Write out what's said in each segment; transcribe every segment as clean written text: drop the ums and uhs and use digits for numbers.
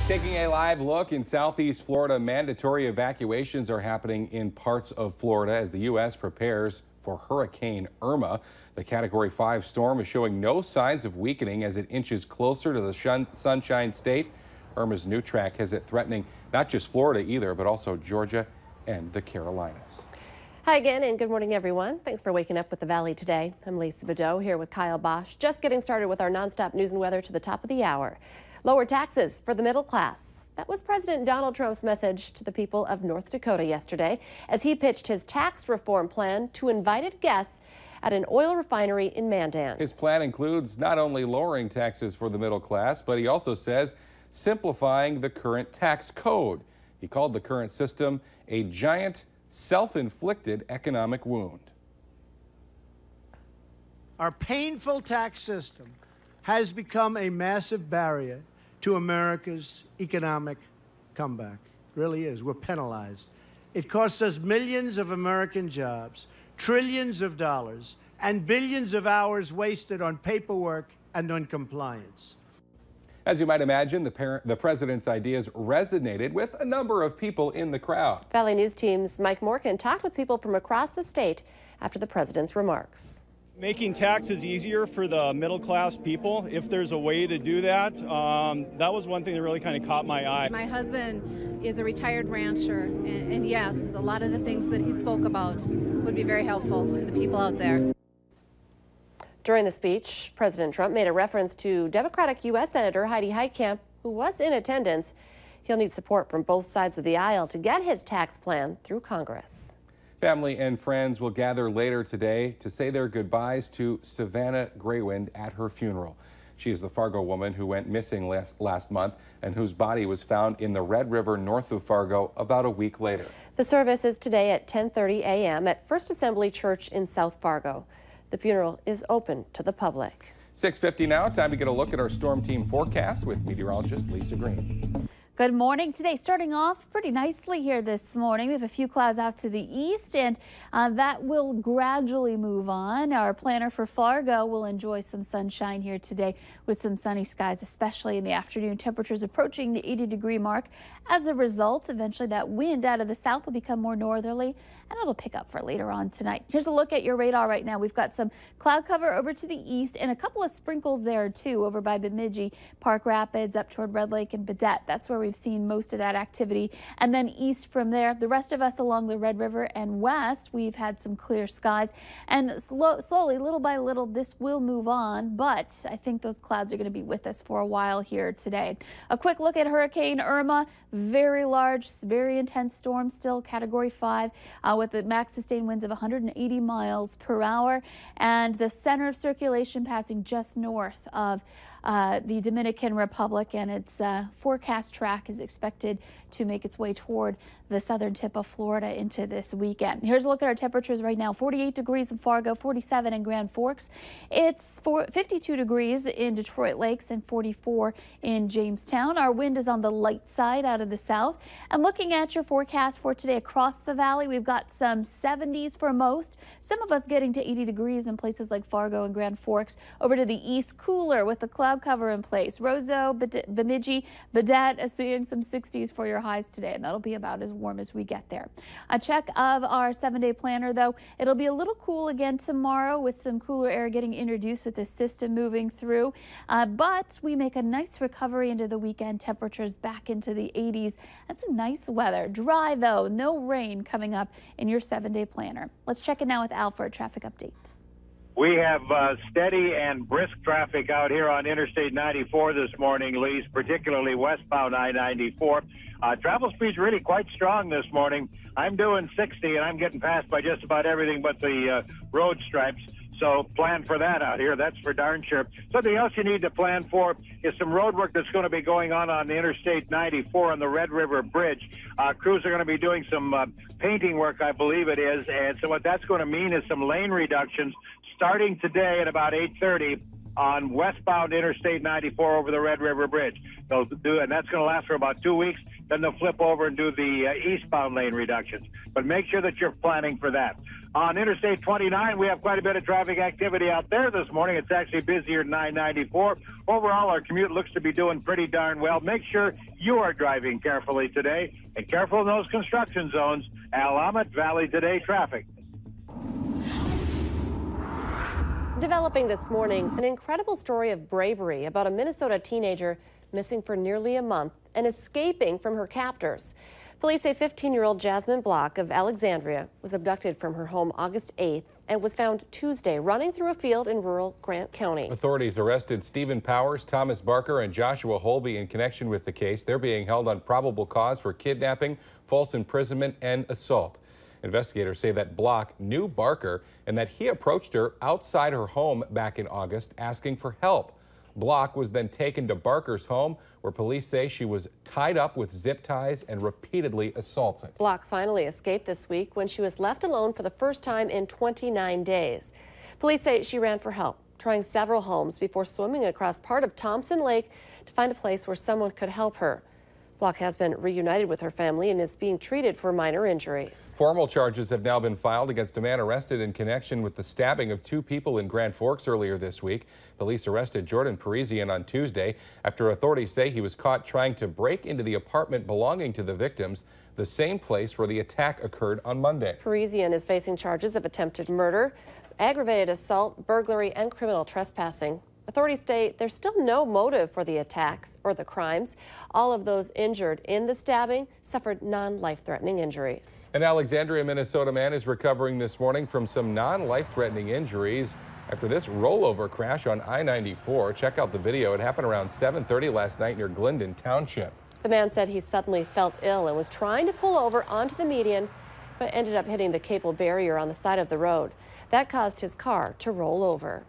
Taking a live look in southeast Florida, mandatory evacuations are happening in parts of Florida as the U.S. prepares for Hurricane Irma. The Category 5 storm is showing no signs of weakening as it inches closer to the Sunshine State. Irma's new track has it threatening not just Florida either, but also Georgia and the Carolinas. Hi again, and good morning, everyone. Thanks for waking up with the Valley today. I'm Lisa Bedeau here with Kyle Bosch. Just getting started with our nonstop news and weather to the top of the hour. Lower taxes for the middle class. That was President Donald Trump's message to the people of North Dakota yesterday as he pitched his tax reform plan to invited guests at an oil refinery in Mandan. His plan includes not only lowering taxes for the middle class, but he also says simplifying the current tax code. He called the current system a giant self-inflicted economic wound. Our painful tax system has become a massive barrier to America's economic comeback. It really is. We're penalized. It costs us millions of American jobs, trillions of dollars, and billions of hours wasted on paperwork and on compliance. As you might imagine, the president's ideas resonated with a number of people in the crowd. Valley News Team's Mike Morgan talked with people from across the state after the president's remarks. Making taxes easier for the middle class people, if there's a way to do that, that was one thing that really kind of caught my eye. My husband is a retired rancher, and yes, a lot of the things that he spoke about would be very helpful to the people out there. During the speech, President Trump made a reference to Democratic U.S. Senator Heidi Heitkamp, who was in attendance. He'll need support from both sides of the aisle to get his tax plan through Congress. Family and friends will gather later today to say their goodbyes to Savannah Graywind at her funeral. She is the Fargo woman who went missing last month and whose body was found in the Red River north of Fargo about a week later. The service is today at 10:30 a.m. at First Assembly Church in South Fargo. The funeral is open to the public. 6:50 now. Time to get a look at our storm team forecast with meteorologist Lisa Green. Good morning. Today starting off pretty nicely here this morning. We have a few clouds out to the east, and that will gradually move on. Our planner for Fargo will enjoy some sunshine here today with some sunny skies, especially in the afternoon. Temperatures approaching the 80-degree mark. As a result, eventually that wind out of the south will become more northerly, and it'll pick up for later on tonight. Here's a look at your radar right now. We've got some cloud cover over to the east and a couple of sprinkles there too over by Bemidji, Park Rapids, up toward Red Lake and Badette. That's where we've seen most of that activity. And then east from there, the rest of us along the Red River and west, we've had some clear skies. And slowly, little by little, this will move on, but I think those clouds are going to be with us for a while here today. A quick look at Hurricane Irma. Very large, very intense storm, still Category 5 with the max sustained winds of 180 miles per hour, and the center of circulation passing just north of the Dominican Republic, and its forecast track is expected to make its way toward the southern tip of Florida into this weekend. Here's a look at our temperatures right now. 48 degrees in Fargo, 47 in Grand Forks. It's 52 degrees in Detroit Lakes and 44 in Jamestown. Our wind is on the light side out of the south. And looking at your forecast for today across the valley, we've got some 70s for most. Some of us getting to 80 degrees in places like Fargo and Grand Forks. Over to the east, cooler with the cloud cover in place. Roseau, Bemidji, Badette, seeing some 60s for your highs today, and that'll be about as warm as we get there. A check of our 7-day planner, though. It'll be a little cool again tomorrow with some cooler air getting introduced with this system moving through, but we make a nice recovery into the weekend. Temperatures back into the 80s and some nice weather. Dry, though, no rain coming up in your 7-day planner. Let's check in now with Al for a traffic update. We have steady and brisk traffic out here on Interstate 94 this morning, Lise, particularly westbound I-94. Travel speed's really quite strong this morning. I'm doing 60, and I'm getting passed by just about everything but the road stripes. So plan for that out here. That's for darn sure. Something else you need to plan for is some road work that's going to be going on Interstate 94 on the Red River Bridge. Crews are going to be doing some painting work, I believe it is. And so what that's going to mean is some lane reductions starting today at about 8:30 on westbound Interstate 94 over the Red River Bridge. They'll do, and that's going to last for about 2 weeks. Then they'll flip over and do the eastbound lane reductions. But make sure that you're planning for that. On Interstate 29, we have quite a bit of traffic activity out there this morning. It's actually busier than 994. Overall, our commute looks to be doing pretty darn well. Make sure you are driving carefully today and careful in those construction zones. Willamette Valley Today traffic. Developing this morning, an incredible story of bravery about a Minnesota teenager missing for nearly a month and escaping from her captors. Police say 15-year-old Jasmine Block of Alexandria was abducted from her home August 8th and was found Tuesday running through a field in rural Grant County. Authorities arrested Stephen Powers, Thomas Barker, and Joshua Holby in connection with the case. They're being held on probable cause for kidnapping, false imprisonment, and assault. Investigators say that Block knew Barker and that he approached her outside her home back in August asking for help. Block was then taken to Barker's home, where police say she was tied up with zip ties and repeatedly assaulted. Block finally escaped this week when she was left alone for the first time in 29 days. Police say she ran for help, trying several homes before swimming across part of Thompson Lake to find a place where someone could help her. Block has been reunited with her family and is being treated for minor injuries. Formal charges have now been filed against a man arrested in connection with the stabbing of 2 people in Grand Forks earlier this week. Police arrested Jordan Parisian on Tuesday after authorities say he was caught trying to break into the apartment belonging to the victims, the same place where the attack occurred on Monday. Parisian is facing charges of attempted murder, aggravated assault, burglary, and criminal trespassing. Authorities state there's still no motive for the attacks or the crimes. All of those injured in the stabbing suffered non-life-threatening injuries. An Alexandria, Minnesota man is recovering this morning from some non-life-threatening injuries after this rollover crash on I-94. Check out the video. It happened around 7:30 last night near Glendon Township. The man said he suddenly felt ill and was trying to pull over onto the median, but ended up hitting the cable barrier on the side of the road. That caused his car to roll over.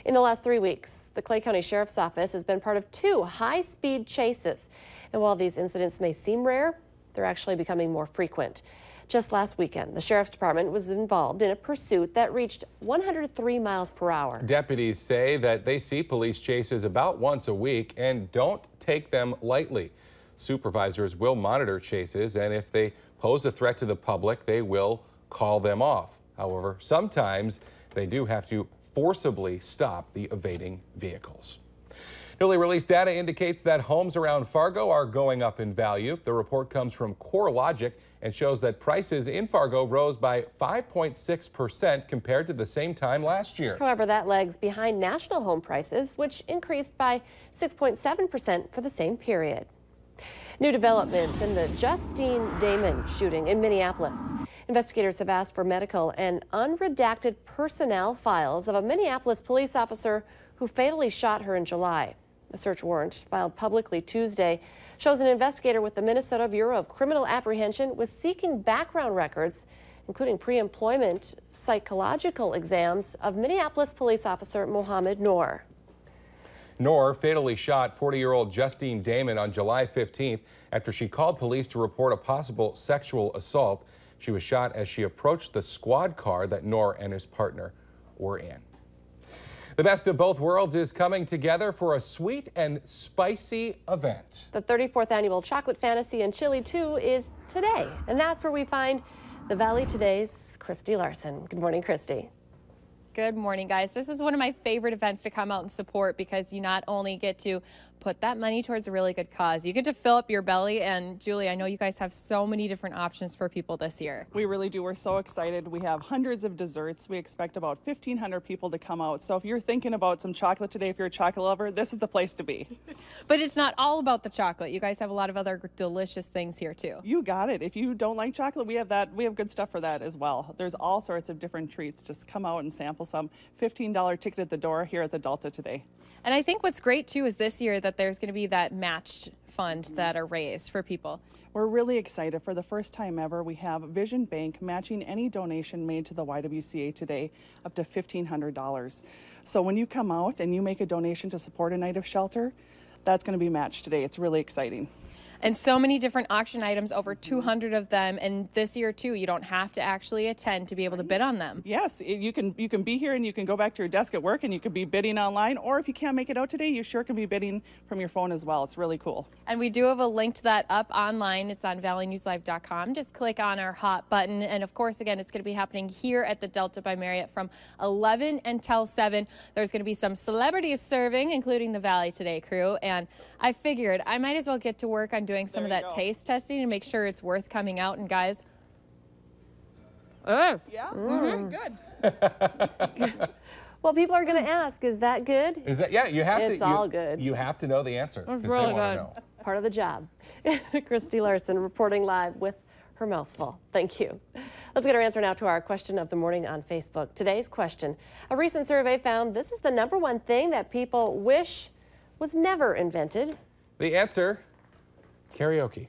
In the last 3 weeks, the Clay County Sheriff's Office has been part of 2 high-speed chases. And while these incidents may seem rare, they're actually becoming more frequent. Just last weekend, the Sheriff's Department was involved in a pursuit that reached 103 miles per hour. Deputies say that they see police chases about once a week and don't take them lightly. Supervisors will monitor chases, and if they pose a threat to the public, they will call them off. However, sometimes they do have to forcibly stop the evading vehicles. Newly released data indicates that homes around Fargo are going up in value. The report comes from CoreLogic and shows that prices in Fargo rose by 5.6% compared to the same time last year. However, that lags behind national home prices, which increased by 6.7% for the same period. New developments in the Justine Damon shooting in Minneapolis. Investigators have asked for medical and unredacted personnel files of a Minneapolis police officer who fatally shot her in July. A search warrant filed publicly Tuesday shows an investigator with the Minnesota Bureau of Criminal Apprehension was seeking background records, including pre-employment psychological exams of Minneapolis police officer Mohammed Noor. Noor fatally shot 40-year-old Justine Damon on July 15th after she called police to report a possible sexual assault. She was shot as she approached the squad car that Noor and his partner were in. The best of both worlds is coming together for a sweet and spicy event. The 34th annual Chocolate Fantasy and Chili 2 is today, and that's where we find the Valley Today's Christy Larson. Good morning, Christy. Good morning, guys. This is one of my favorite events to come out and support because you not only get to put that money towards a really good cause, you get to fill up your belly. And Julie, I know you guys have so many different options for people this year. We really do. We're so excited. We have hundreds of desserts. We expect about 1,500 people to come out. So if you're thinking about some chocolate today, if you're a chocolate lover, this is the place to be. But it's not all about the chocolate. You guys have a lot of other delicious things here too. You got it. If you don't like chocolate, we have that. We have good stuff for that as well. There's all sorts of different treats. Just come out and sample some. $15 ticket at the door here at the Delta today. And I think what's great too is this year that there's going to be that matched fund that are raised for people. We're really excited. For the first time ever, we have Vision Bank matching any donation made to the YWCA today up to $1,500. So when you come out and you make a donation to support a night of shelter, that's going to be matched today. It's really exciting. And so many different auction items, over 200 of them. And this year, too, you don't have to actually attend to be able to bid on them. Yes, you can be here and you can go back to your desk at work and you can be bidding online, or if you can't make it out today, you sure can be bidding from your phone as well. It's really cool. And we do have a link to that up online. It's on valleynewslive.com. Just click on our hot button. And of course, again, it's going to be happening here at the Delta by Marriott from 11 until 7. There's going to be some celebrities serving, including the Valley Today crew. And I figured I might as well get to work on doing some of that taste testing and make sure it's worth coming out. And guys, yeah, good. Well, people are going to ask, is that good? Is that, yeah, you have to. It's all good. You have to know the answer. It's really good. Part of the job. Christy Larson reporting live with her mouth full. Thank you. Let's get our answer now to our question of the morning on Facebook. Today's question: a recent survey found this is the #1 thing that people wish was never invented. The answer: karaoke.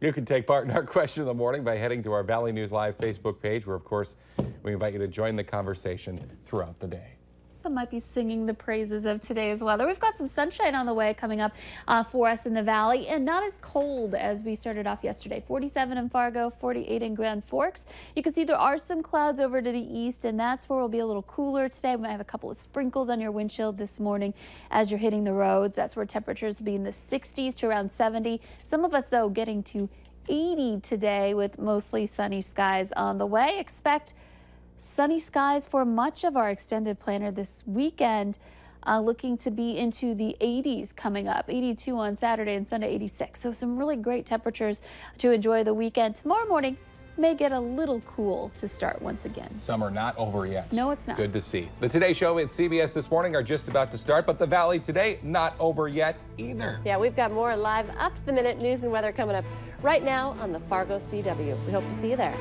You can take part in our question of the morning by heading to our Valley News Live Facebook page, where, of course, we invite you to join the conversation throughout the day. Some might be singing the praises of today's weather. We've got some sunshine on the way coming up for us in the valley, and not as cold as we started off yesterday. 47 in Fargo, 48 in Grand Forks. You can see there are some clouds over to the east, and that's where we'll be a little cooler today. We might have a couple of sprinkles on your windshield this morning as you're hitting the roads. That's where temperatures will be in the 60s to around 70. Some of us, though, getting to 80 today with mostly sunny skies on the way. Expect sunny skies for much of our extended planner this weekend, looking to be into the 80s coming up. 82 on Saturday and Sunday, 86. So some really great temperatures to enjoy the weekend. Tomorrow morning may get a little cool to start once again. Summer not over yet. No, it's not. Good to see. The Today Show at CBS This Morning are just about to start, but the Valley Today not over yet either. Yeah, we've got more live up to the minute news and weather coming up right now on the Fargo CW. We hope to see you there.